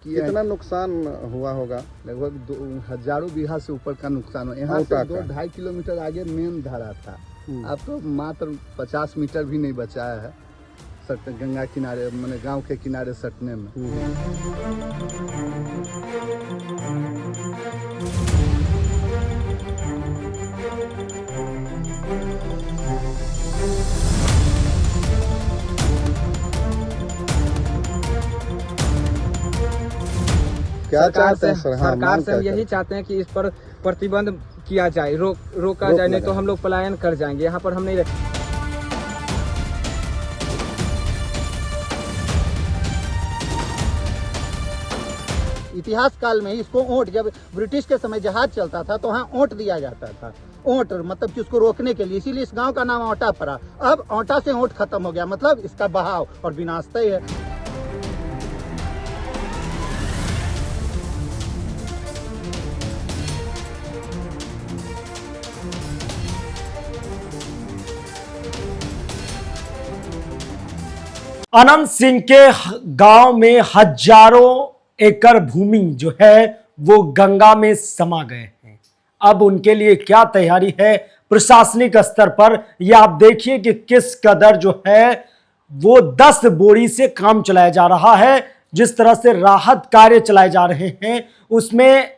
किए। कितना नुकसान हुआ होगा? लगभग हजारों बीघा से ऊपर का नुकसान हो। यहाँ से 2-2.5 किलोमीटर आगे मेन धारा था, अब तो मात्र 50 मीटर भी नहीं बचा है गंगा किनारे, मैंने गांव के किनारे सटने में। क्या चाहते हैं सरकार से हम यही चाहते हैं कि इस पर प्रतिबंध किया जाए, रोका जाए, नहीं तो हम लोग पलायन कर जाएंगे। यहाँ पर हम नहीं रह। इतिहास काल में इसको ऊंट, जब ब्रिटिश के समय जहाज चलता था तो वहाँ ऊंट दिया जाता था। ऊंट मतलब कि उसको रोकने के लिए, इसीलिए इस गांव का नाम औंटा पड़ा। अब औंटा से ऊंट खत्म हो गया, मतलब इसका बहाव और विनाश तय है। अनंत सिंह के गांव में हजारों एकड़ भूमि जो है वो गंगा में समा गए हैं। अब उनके लिए क्या तैयारी है प्रशासनिक स्तर पर, यह आप देखिए कि किस कदर जो है वो 10 बोरी से काम चलाया जा रहा है। जिस तरह से राहत कार्य चलाए जा रहे हैं उसमें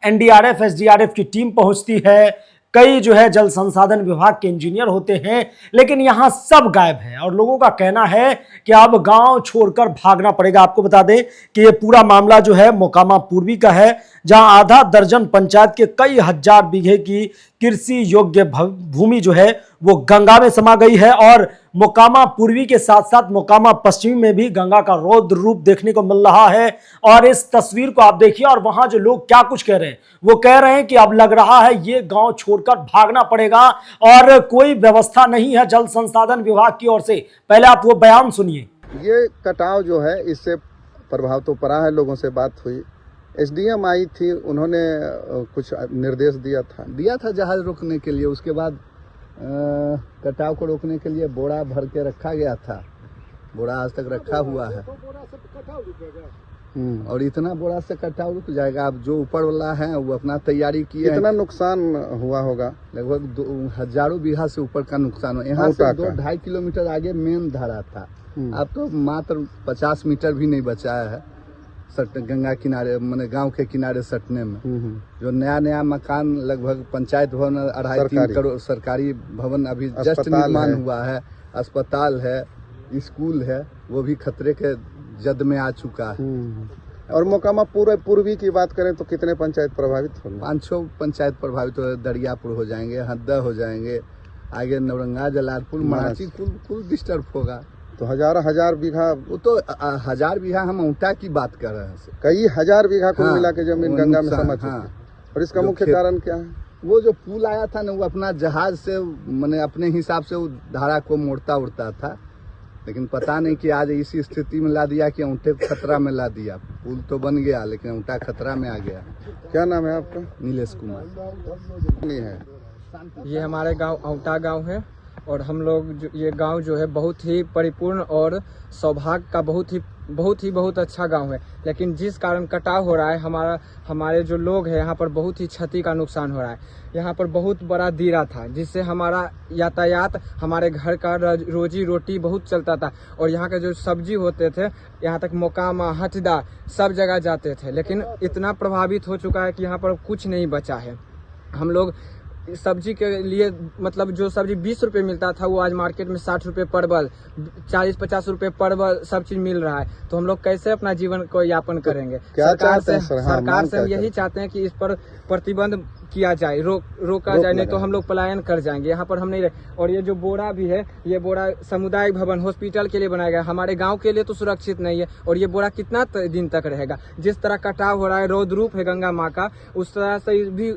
एनडीआरएफ, एसडीआरएफ की टीम पहुंचती है, कई जो है जल संसाधन विभाग के इंजीनियर होते हैं, लेकिन यहां सब गायब है और लोगों का कहना है कि अब गांव छोड़कर भागना पड़ेगा। आपको बता दें कि यह पूरा मामला जो है मोकामा पूर्वी का है, जहां आधा दर्जन पंचायत के कई हजार बीघे की कृषि योग्य भूमि जो है वो गंगा में समा गई है। और मोकामा पूर्वी के साथ साथ मोकामा पश्चिमी में भी गंगा का रौद्र रूप देखने को मिल रहा है। और इस तस्वीर को आप देखिए और वहां जो लोग क्या कुछ कह रहे हैं, वो कह रहे हैं कि अब लग रहा है ये गांव छोड़कर भागना पड़ेगा और कोई व्यवस्था नहीं है जल संसाधन विभाग की ओर से। पहले आप वो बयान सुनिए। ये कटाव जो है इससे प्रभाव तो पड़ा है, लोगों से बात हुई, एसडीएम आई थी, उन्होंने कुछ निर्देश दिया था जहाज रोकने के लिए। उसके बाद कटाव को रोकने के लिए बोरा भर के रखा गया था, बोरा आज तक रखा हुआ है और इतना बोरा से कटाव रुक जाएगा। अब जो ऊपर वाला है वो अपना तैयारी किए। कितना नुकसान हुआ होगा? लगभग हजारों बीघा से ऊपर का नुकसान हो। यहाँ से 2-2.5 किलोमीटर आगे मेन धारा था, अब तो मात्र 50 मीटर भी नहीं बचा है गंगा किनारे, मैंने गांव के किनारे सटने में। जो नया मकान लगभग पंचायत भवन 2.5-3 करोड़ सरकारी भवन अभी जस्ट निर्माण हुआ है, अस्पताल है, स्कूल है, वो भी खतरे के जद में आ चुका है। और मोकामा पूर्वी की बात करें तो कितने पंचायत प्रभावित होंगे? 5-6 पंचायत प्रभावित हो, दरियापुर हो जाएंगे, हद्दा हो जाएंगे, आगे नवरंगा, जलालपुर, मराठी कुल डिस्टर्ब होगा। तो हजार बीघा, वो तो 1000 बीघा हम औंटा की बात कर रहे हैं, कई हजार बीघा को मिला के जमीन गंगा में समा चुकी है। और इसका मुख्य कारण क्या है? वो जो पुल आया था ना, वो अपना जहाज से मैंने अपने हिसाब से वो धारा को मोड़ता उड़ता था, लेकिन पता नहीं कि आज इसी स्थिति में ला दिया कि औंटे खतरा में ला दिया। पुल तो बन गया लेकिन औंटा खतरा में आ गया। क्या नाम है आपका? नीलेश कुमार। नहीं है, ये हमारे गांव औंटा गांव है और हम लोग ये गांव जो है बहुत ही परिपूर्ण और सौभाग्य का बहुत अच्छा गांव है। लेकिन जिस कारण कटाव हो रहा है, हमारे जो लोग हैं यहाँ पर बहुत ही क्षति का नुकसान हो रहा है। यहाँ पर बहुत बड़ा दीरा था जिससे हमारा यातायात, हमारे घर का रोजी रोटी बहुत चलता था और यहाँ के जो सब्जी होते थे यहाँ तक मोकामा, हथदा सब जगह जाते थे। लेकिन इतना प्रभावित हो चुका है कि यहाँ पर कुछ नहीं बचा है। हम लोग सब्जी के लिए, मतलब जो सब्जी 20 रुपए मिलता था वो आज मार्केट में 60 रुपए परवल, 40-50 रुपए परवल सब चीज मिल रहा है। तो हम लोग कैसे अपना जीवन को यापन करेंगे? सरकार से हम यही चाहते हैं कि इस पर प्रतिबंध किया जाए, रोका जाए, नहीं तो हम लोग पलायन कर जाएंगे। यहाँ पर हम नहीं रहे। और ये जो बोरा भी है, ये बोरा सामुदायिक भवन, हॉस्पिटल के लिए बनाया गया, हमारे गांव के लिए तो सुरक्षित नहीं है। और ये बोरा कितना दिन तक रहेगा? जिस तरह कटाव हो रहा है, रौद्र रूप है गंगा माँ का, उस तरह से भी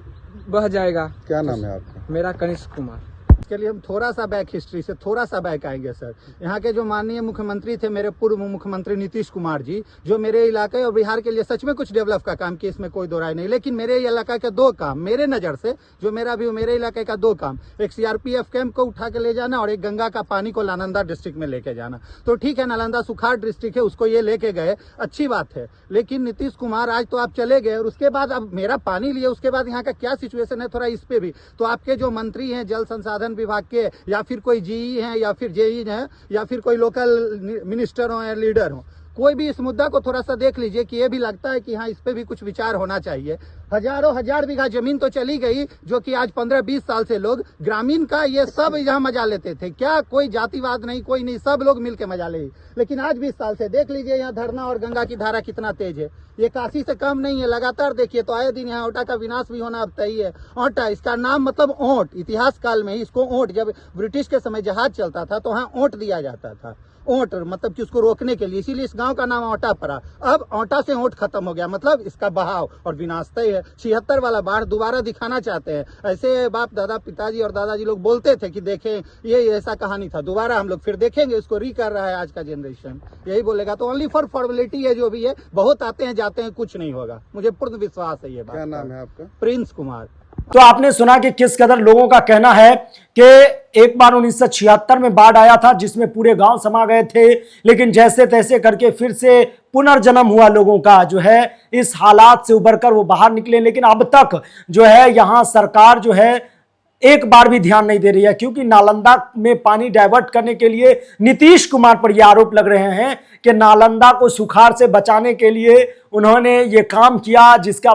बह जाएगा। क्या नाम है आपका? मेरा कनिष्क कुमार। के लिए हम थोड़ा सा बैक हिस्ट्री से थोड़ा सा बैक आएंगे सर। यहाँ के जो माननीय मुख्यमंत्री थे, मेरे पूर्व मुख्यमंत्री नीतीश कुमार जी, जो मेरे इलाके और बिहार के लिए सच में कुछ डेवलप का काम किया, इसमें कोई दो राय नहीं। लेकिन मेरे इलाके के दो काम, मेरे नज़र से जो मेरा भी मेरे इलाके का दो काम, एक सीआरपीएफ कैंप को उठा के ले जाना और एक गंगा का पानी को नालंदा डिस्ट्रिक्ट में लेके जाना। तो ठीक है, नालंदा सुखाड़ डिस्ट्रिक्ट है, उसको ये लेके गए, अच्छी बात है। लेकिन नीतीश कुमार आज तो आप चले गए और उसके बाद अब मेरा पानी लिए, उसके बाद यहाँ का क्या सिचुएशन है थोड़ा इस पे भी। तो आपके जो मंत्री हैं जल संसाधन विभाग के, या फिर कोई जीई हैं, या फिर जेई हैं, या फिर कोई लोकल मिनिस्टर हो या लीडर हो, कोई भी इस मुद्दा को थोड़ा सा देख लीजिए कि ये भी लगता है कि हाँ, इस पे भी कुछ विचार होना चाहिए। हजारों हजार बीघा जमीन तो चली गई, जो कि आज 15-20 साल से लोग ग्रामीण का ये सब यहाँ मजा लेते थे। क्या कोई जातिवाद नहीं, कोई नहीं, सब लोग मिलके मजा ले। लेकिन आज 20 साल से देख लीजिए यहाँ धरना और गंगा की धारा कितना तेज है। ये काशी से कम नहीं है, लगातार देखिए तो आए दिन यहाँ ओटा का विनाश भी होना अब तय है। ओटा, इसका नाम मतलब ओंट, इतिहास काल में ही इसको ओंट, जब ब्रिटिश के समय जहाज चलता था तो वहाँ ओंट दिया जाता था। ओंट मतलब कि उसको रोकने के लिए, इसीलिए इस गांव का नाम ओटा पड़ा। अब ओटा से ओंट खत्म हो गया, मतलब इसका बहाव और विनाश तय है। 76 वाला बाढ़ दोबारा दिखाना चाहते हैं। ऐसे बाप दादा, पिताजी और दादाजी लोग बोलते थे कि देखें ये ऐसा कहानी था, दोबारा हम लोग फिर देखेंगे, इसको री कर रहा है आज का जनरेशन, यही बोलेगा। तो ओनली फॉर फॉर्मेलिटी है जो भी है, बहुत आते हैं जाते हैं, कुछ नहीं होगा, मुझे पूर्ण विश्वास है ये बात। क्या नाम है आपका? प्रिंस कुमार। तो आपने सुना कि किस कदर लोगों का कहना है कि एक बार 1976 में बाढ़ आया था जिसमें पूरे गांव समा गए थे, लेकिन जैसे तैसे करके फिर से पुनर्जन्म हुआ लोगों का, जो है इस हालात से उबरकर वो बाहर निकले। लेकिन अब तक जो है यहाँ सरकार जो है एक बार भी ध्यान नहीं दे रही है, क्योंकि नालंदा में पानी डाइवर्ट करने के लिए नीतीश कुमार पर यह आरोप लग रहे हैं कि नालंदा को सुखाड़ से बचाने के लिए उन्होंने ये काम किया, जिसका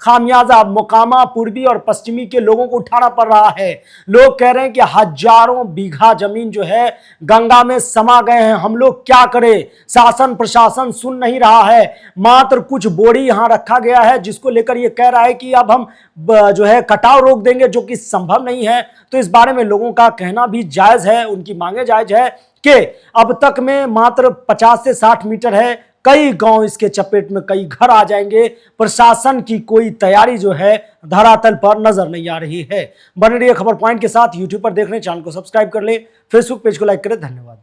खामियाजा मोकामा, पूर्वी और पश्चिमी के लोगों को उठाना पड़ रहा है। लोग कह रहे हैं कि हजारों बीघा जमीन जो है गंगा में समा गए हैं, हम लोग क्या करें, शासन प्रशासन सुन नहीं रहा है। मात्र कुछ बोरी यहां रखा गया है, जिसको लेकर ये कह रहा है कि अब हम जो है कटाव रोक देंगे, जो कि संभव नहीं है। तो इस बारे में लोगों का कहना भी जायज है, उनकी मांगे जायज है कि अब तक में मात्र 50 से 60 मीटर है, कई गांव इसके चपेट में, कई घर आ जाएंगे। प्रशासन की कोई तैयारी जो है धरातल पर नजर नहीं आ रही है। बने रहिए खबर पॉइंट के साथ। यूट्यूब पर देख रहे हैं, चैनल को सब्सक्राइब कर ले, फेसबुक पेज को लाइक करें। धन्यवाद।